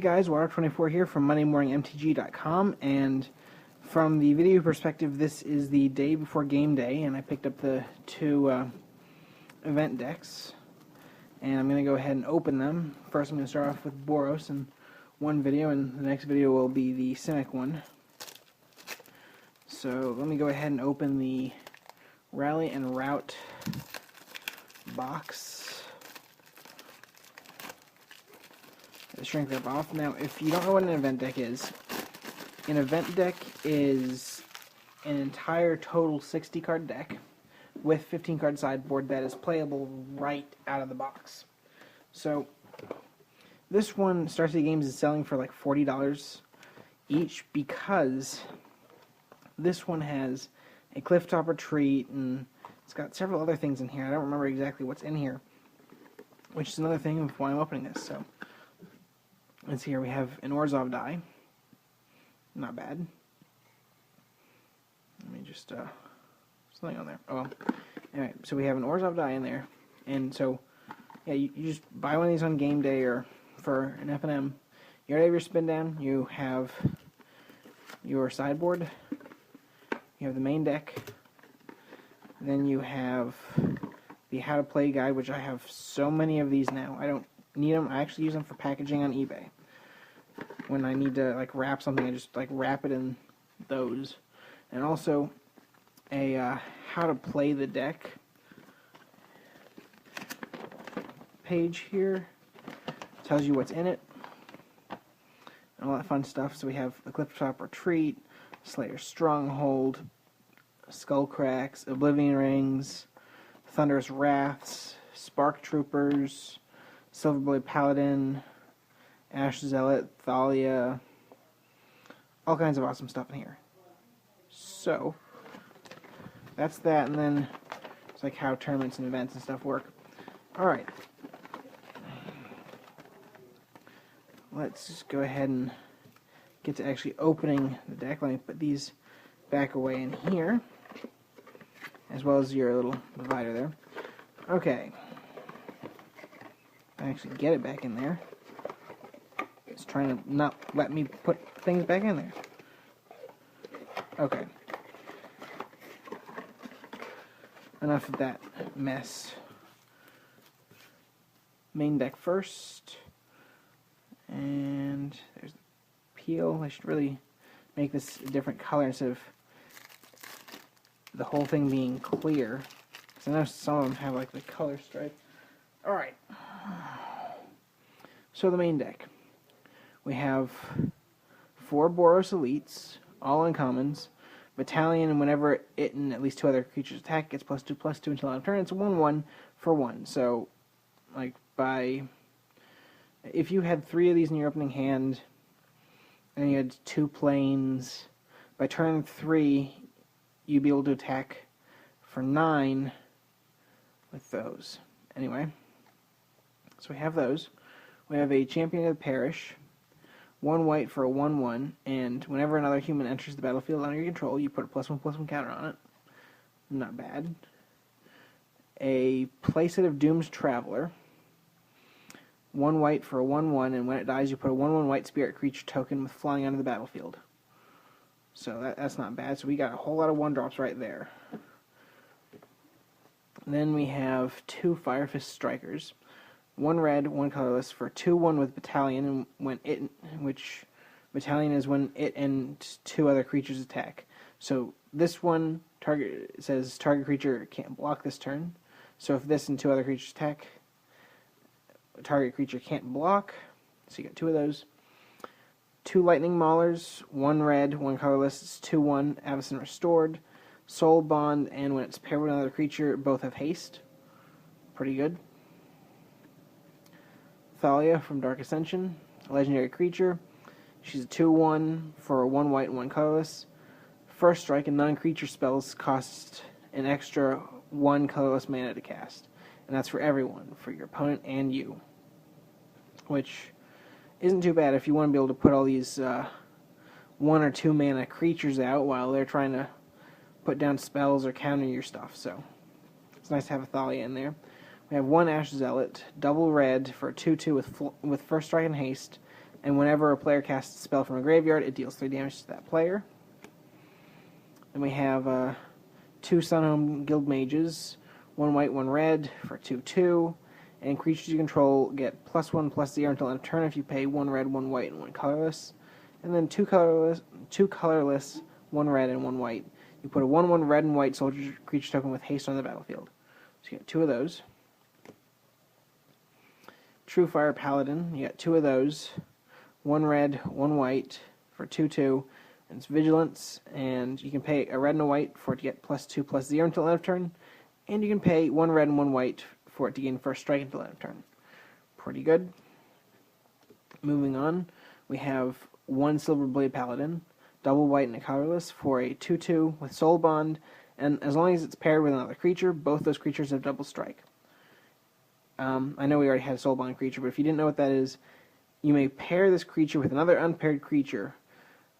guys, Water24 here from MondayMorningMTG.com, and from the video perspective, this is the day before game day, and I picked up the two event decks, and I'm going to go ahead and open them. First I'm going to start off with Boros in one video, and the next video will be the Simic one. So let me go ahead and open the Rally and Rout box. Shrink that off. Now, if you don't know what an event deck is, an event deck is an entire total 60 card deck with 15 card sideboard that is playable right out of the box. So this one, Star City Games is selling for like $40 each because this one has a clifftop retreat and it's got several other things in here. I don't remember exactly what's in here, which is another thing of why I'm opening this. So let's see here, we have an Orzhov die. Not bad. Let me just, something on there. Oh, well. Anyway, so we have an Orzhov die in there. And so, yeah, you just buy one of these on game day or for an F&M. You already have your spin down. You have your sideboard. You have the main deck. And then you have the how to play guide, which I have so many of these now. I don't need them. I actually use them for packaging on eBay. When I need to like wrap something, I just like wrap it in those. And also a how to play the deck page here. Tells you what's in it and all that fun stuff. So we have the Clifftop Retreat, Slayer's Stronghold, Skullcracks, Oblivion Rings, Thunderous Wraths, Spark Troopers, Silverblade Paladin, Ash Zealot, Thalia, all kinds of awesome stuff in here. So that's that, and then it's like how tournaments and events and stuff work. Alright. Let's just go ahead and get to actually opening the deck. Let me put these back away in here, as well as your little divider there. Okay. I actually get it back in there. It's trying to not let me put things back in there. Okay. Enough of that mess. Main deck first. And there's the peel. I should really make this a different color instead of the whole thing being clear. Because I know some of them have like the color stripe. Alright. So the main deck. We have 4 Boros Elites, all uncommons. Battalion, and whenever it and at least 2 other creatures attack, gets +2/+2 until end of turn. It's a 1/1 for 1. So, like, if you had 3 of these in your opening hand, and you had 2 planes, by turn 3, you'd be able to attack for 9 with those. Anyway, so we have those. We have a Champion of the Parish, 1 white for a 1/1, and whenever another human enters the battlefield under your control, you put a +1/+1 counter on it. Not bad. A playset of Doom's Traveler, 1 white for a 1/1, and when it dies, you put a 1/1 white spirit creature token with flying onto the battlefield. So that's not bad. So we got a whole lot of 1-drops right there. Then we have 2 Fire Fist Strikers. 1 red, 1 colorless for 2/1 with Battalion, and when which Battalion is when it and 2 other creatures attack. So this one says target creature can't block this turn. So if this and 2 other creatures attack, target creature can't block. So you got 2 of those. 2 Lightning Maulers, 1 red, 1 colorless. It's 2/1 Avacyn Restored, Soul Bond, and when it's paired with another creature, both have haste. Pretty good. Thalia from Dark Ascension, a legendary creature. She's a 2/1 for a 1 white and 1 colorless. First strike, and non-creature spells cost an extra 1 colorless mana to cast. And that's for everyone, for your opponent and you. Which isn't too bad if you want to be able to put all these 1 or 2 mana creatures out while they're trying to put down spells or counter your stuff. So it's nice to have a Thalia in there. We have 1 Ash Zealot, double red for 2/2 with first strike and haste, and whenever a player casts a spell from a graveyard, it deals 3 damage to that player. Then we have 2 Sunhome Guild Mages, 1 white, 1 red for 2/2, and creatures you control get +1/+0 until end of turn if you pay 1 red, 1 white, and 1 colorless. And then 2 colorless, 1 red, and 1 white. You put a 1/1 red and white soldier creature token with haste on the battlefield. So you get 2 of those. True Fire Paladin, you got 2 of those. 1 red, 1 white for 2/2. And it's Vigilance, and you can pay a red and a white for it to get +2/+0 until end of turn. And you can pay 1 red and 1 white for it to gain first strike until end of turn. Pretty good. Moving on, we have 1 Silverblade Paladin, double white and a colorless for a 2/2 with Soul Bond, and as long as it's paired with another creature, both those creatures have double strike. I know we already had a Soul Bond creature, but if you didn't know what that is, you may pair this creature with another unpaired creature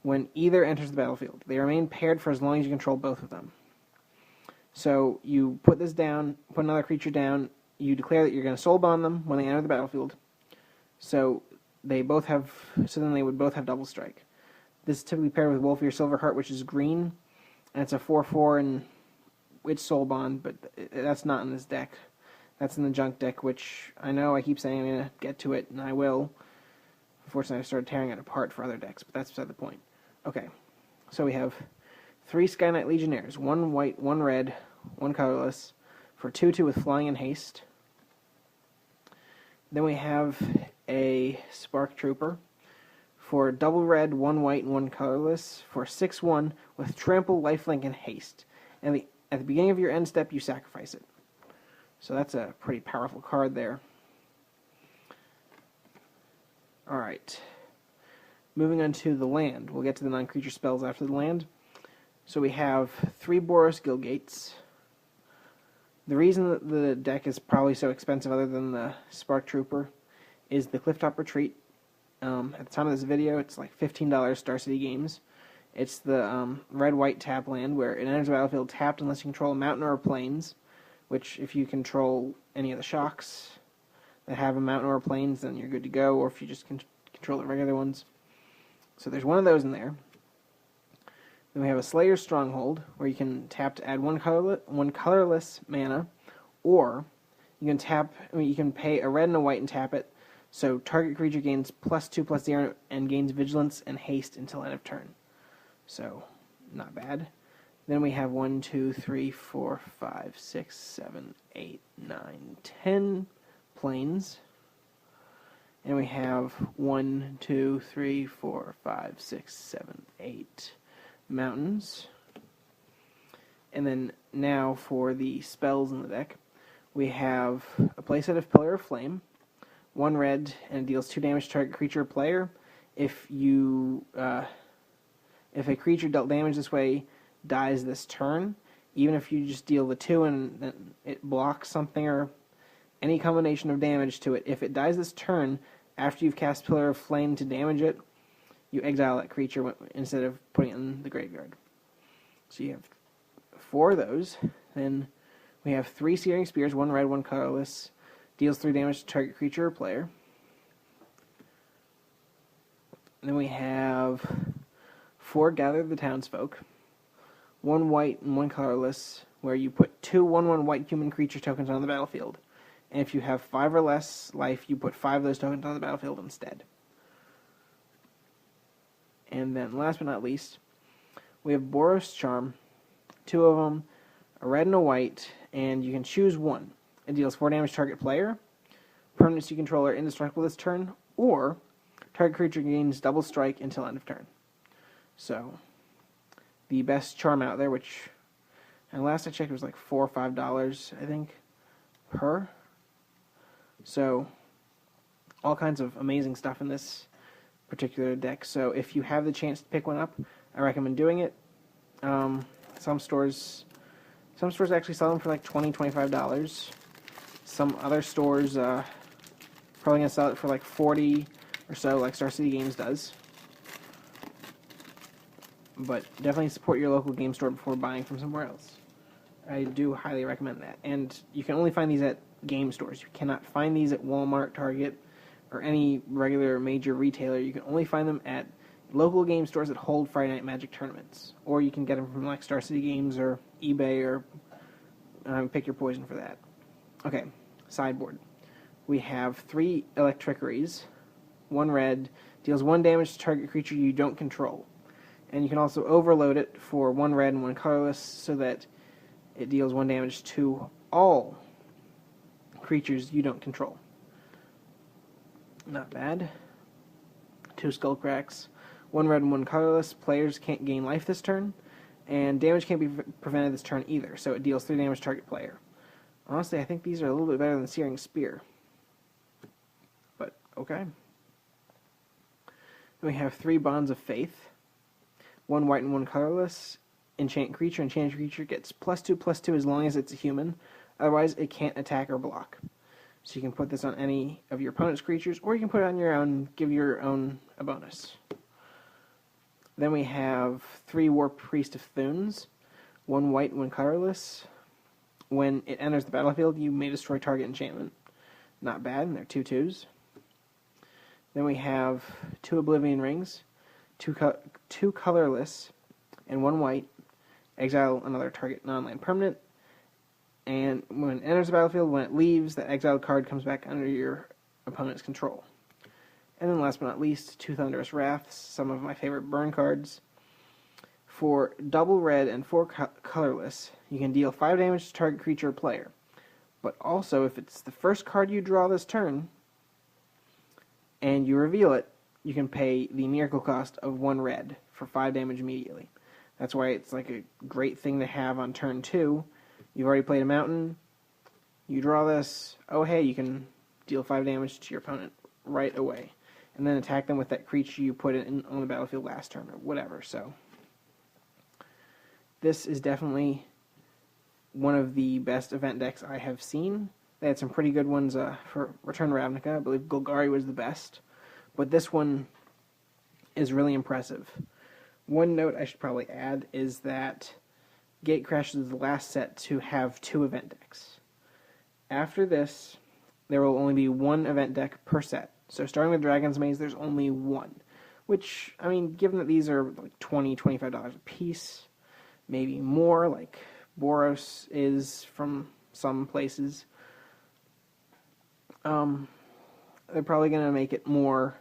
when either enters the battlefield. They remain paired for as long as you control both of them. So you put this down, put another creature down, you declare that you're going to Soul Bond them when they enter the battlefield. So then they would both have double strike. This is typically paired with Wolfie or Silverheart, which is green, and it's a 4/4 and it's Soul Bond, but that's not in this deck. That's in the junk deck, which I know I keep saying I'm going to get to it, and I will. Unfortunately, I started tearing it apart for other decks, but that's beside the point. Okay, so we have 3 Sky Knight Legionnaires, 1 white, 1 red, 1 colorless, for 2/2 with Flying and Haste. Then we have a Spark Trooper for double red, 1 white, and 1 colorless, for 6/1 with Trample, Lifelink, and Haste. And at the beginning of your end step, you sacrifice it. So that's a pretty powerful card there. Alright. Moving on to the land. We'll get to the non-creature spells after the land. So we have 3 Boros Guild Gates. The reason that the deck is probably so expensive, other than the Spark Trooper, is the Clifftop Retreat. At the time of this video, it's like $15 Star City Games. It's the red-white tap land where it enters the battlefield tapped unless you control a mountain or plains, which if you control any of the shocks that have a mountain or plains, then you're good to go, or if you just control the regular ones. So there's one of those in there. Then we have a Slayer's Stronghold, where you can tap to add 1 colorless mana, or you can pay a red and a white and tap it, so target creature gains +2/+0 and gains Vigilance and Haste until end of turn. So, not bad. Then we have 1, 2, 3, 4, 5, 6, 7, 8, 9, 10 plains. And we have 1, 2, 3, 4, 5, 6, 7, 8 mountains. And then now for the spells in the deck, we have a playset of Pillar of Flame, 1 red, and it deals 2 damage to target creature or player. If a creature dealt damage this way dies this turn, even if you just deal the 2 and then it blocks something or any combination of damage to it, if it dies this turn, after you've cast Pillar of Flame to damage it, you exile that creature instead of putting it in the graveyard. So you have 4 of those. Then we have 3 Searing Spears, 1 red, 1 colorless, deals 3 damage to target creature or player. And then we have 4 Gather the Townsfolk, 1 white and 1 colorless, where you put 2 1/1 white human creature tokens on the battlefield. And if you have 5 or less life, you put 5 of those tokens on the battlefield instead. And then, last but not least, we have Boros Charm, 2 of them, a red and a white, and you can choose 1. It deals 4 damage to target player, permanents you control are indestructible this turn, or target creature gains double strike until end of turn. So, the best charm out there, which, and last I checked, it was like $4 or $5, I think, per. So, all kinds of amazing stuff in this particular deck. So, if you have the chance to pick one up, I recommend doing it. Some stores actually sell them for like $20, $25. Some other stores probably gonna sell it for like $40 or so, like Star City Games does. But definitely support your local game store before buying from somewhere else. I do highly recommend that. And you can only find these at game stores. You cannot find these at Walmart, Target, or any regular major retailer. You can only find them at local game stores that hold Friday Night Magic tournaments, or you can get them from like Star City Games or eBay, or pick your poison for that. Okay, sideboard. We have 3 Electrickeries. 1 red, deals 1 damage to target creature you don't control. And you can also overload it for 1 red and 1 colorless so that it deals 1 damage to all creatures you don't control. Not bad. 2 Skullcracks. 1 red and 1 colorless. Players can't gain life this turn, and damage can't be prevented this turn either, so it deals 3 damage to target player. Honestly, I think these are a little bit better than Searing Spear. But, okay. Then we have 3 Bonds of Faith. 1 white and 1 colorless. Enchant creature. Enchanted creature gets +2/+2 as long as it's a human. Otherwise, it can't attack or block. So you can put this on any of your opponent's creatures, or you can put it on your own, give your own a bonus. Then we have 3 Warp Priest of Thunes. 1 white, 1 colorless. When it enters the battlefield, you may destroy target enchantment. Not bad, and they're 2/2s. Then we have 2 Oblivion Rings, 2 colorless, and 1 white. Exile another target non-land permanent. And when it enters the battlefield, when it leaves, the exiled card comes back under your opponent's control. And then last but not least, 2 Thunderous Wraths, some of my favorite burn cards. For double red and 4 colorless, you can deal 5 damage to target creature or player. But also, if it's the first card you draw this turn, and you reveal it, you can pay the miracle cost of 1 red for 5 damage immediately. That's why it's like a great thing to have on turn 2. You've already played a mountain, you draw this, oh hey, you can deal 5 damage to your opponent right away. And then attack them with that creature you put in on the battlefield last turn, or whatever. So this is definitely one of the best event decks I have seen. They had some pretty good ones for Return to Ravnica. I believe Golgari was the best. But this one is really impressive. One note I should probably add is that Gatecrash is the last set to have 2 event decks. After this, there will only be 1 event deck per set. So starting with Dragon's Maze, there's only 1. Which, I mean, given that these are like $20, $25 a piece, maybe more, like Boros is from some places, they're probably going to make it more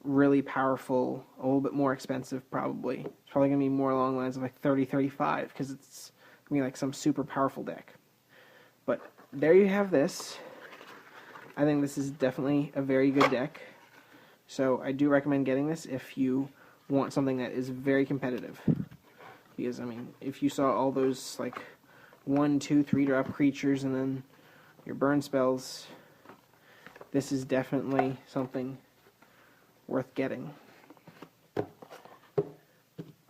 really powerful, a little bit more expensive probably. It's probably going to be more along the lines of like $30, $35, because it's going to be like some super powerful deck. But there you have this. I think this is definitely a very good deck. So I do recommend getting this if you want something that is very competitive. Because, I mean, if you saw all those like 1, 2, 3 drop creatures and then your burn spells, this is definitely something worth getting.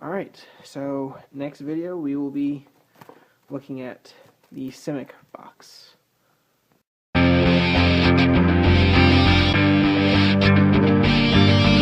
Alright, so next video we will be looking at the Simic box.